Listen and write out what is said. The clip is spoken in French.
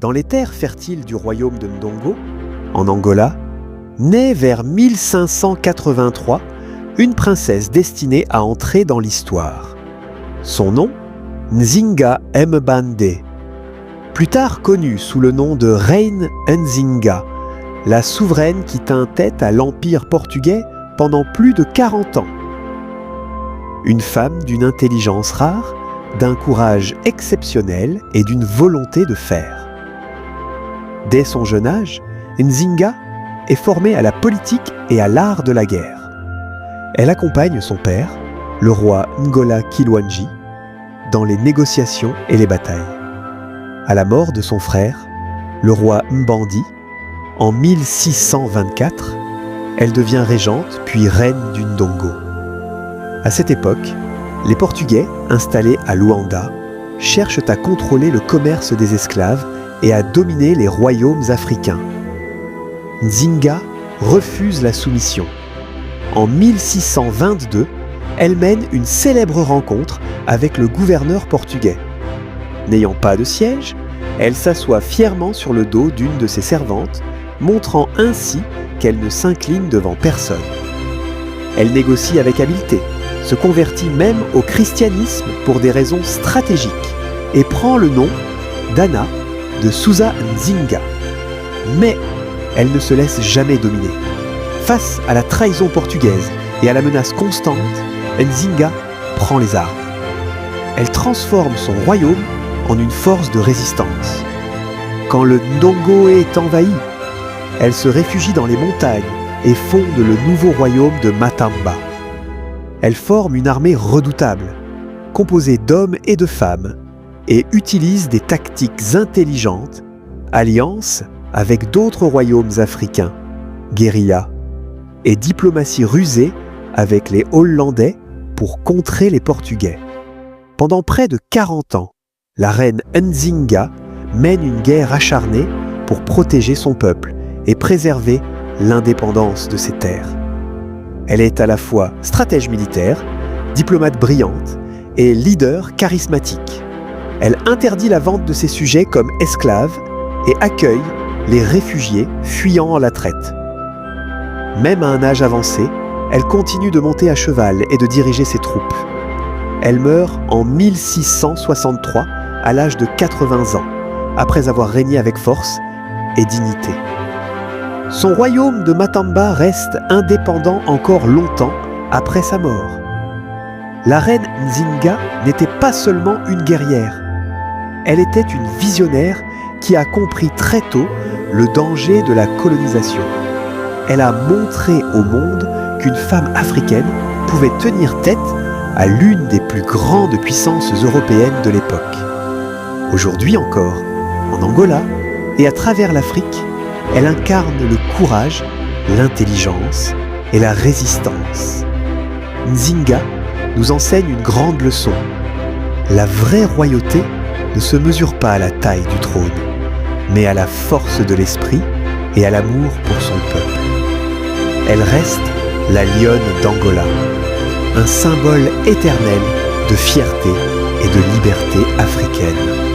Dans les terres fertiles du royaume de Ndongo, en Angola, naît vers 1583 une princesse destinée à entrer dans l'histoire. Son nom, Nzinga Mbande, plus tard connue sous le nom de Reine Nzinga, la souveraine qui tint tête à l'Empire portugais pendant plus de 40 ans. Une femme d'une intelligence rare, d'un courage exceptionnel et d'une volonté de faire. Dès son jeune âge, Nzinga est formée à la politique et à l'art de la guerre. Elle accompagne son père, le roi Ngola Kilwanji, dans les négociations et les batailles. À la mort de son frère, le roi Mbandi, en 1624, elle devient régente puis reine du Ndongo. À cette époque, les Portugais, installés à Luanda, cherchent à contrôler le commerce des esclaves et à dominer les royaumes africains. Nzinga refuse la soumission. En 1622, elle mène une célèbre rencontre avec le gouverneur portugais. N'ayant pas de siège, elle s'assoit fièrement sur le dos d'une de ses servantes, montrant ainsi qu'elle ne s'incline devant personne. Elle négocie avec habileté, se convertit même au christianisme pour des raisons stratégiques et prend le nom d'Anna de Souza Nzinga. Mais elle ne se laisse jamais dominer. Face à la trahison portugaise et à la menace constante, Nzinga prend les armes. Elle transforme son royaume en une force de résistance. Quand le Ndongo est envahi, elle se réfugie dans les montagnes et fonde le nouveau royaume de Matamba. Elle forme une armée redoutable, composée d'hommes et de femmes, et utilise des tactiques intelligentes, alliances avec d'autres royaumes africains, guérilla, et diplomatie rusée avec les Hollandais pour contrer les Portugais. Pendant près de 40 ans, la reine Nzinga mène une guerre acharnée pour protéger son peuple et préserver l'indépendance de ses terres. Elle est à la fois stratège militaire, diplomate brillante et leader charismatique. Elle interdit la vente de ses sujets comme esclaves et accueille les réfugiés fuyant la traite. Même à un âge avancé, elle continue de monter à cheval et de diriger ses troupes. Elle meurt en 1663 à l'âge de 80 ans, après avoir régné avec force et dignité. Son royaume de Matamba reste indépendant encore longtemps après sa mort. La reine Nzinga n'était pas seulement une guerrière, elle était une visionnaire qui a compris très tôt le danger de la colonisation. Elle a montré au monde qu'une femme africaine pouvait tenir tête à l'une des plus grandes puissances européennes de l'époque. Aujourd'hui encore, en Angola et à travers l'Afrique, elle incarne le courage, l'intelligence et la résistance. Nzinga nous enseigne une grande leçon. La vraie royauté ne se mesure pas à la taille du trône, mais à la force de l'esprit et à l'amour pour son peuple. Elle reste la lionne d'Angola, un symbole éternel de fierté et de liberté africaine.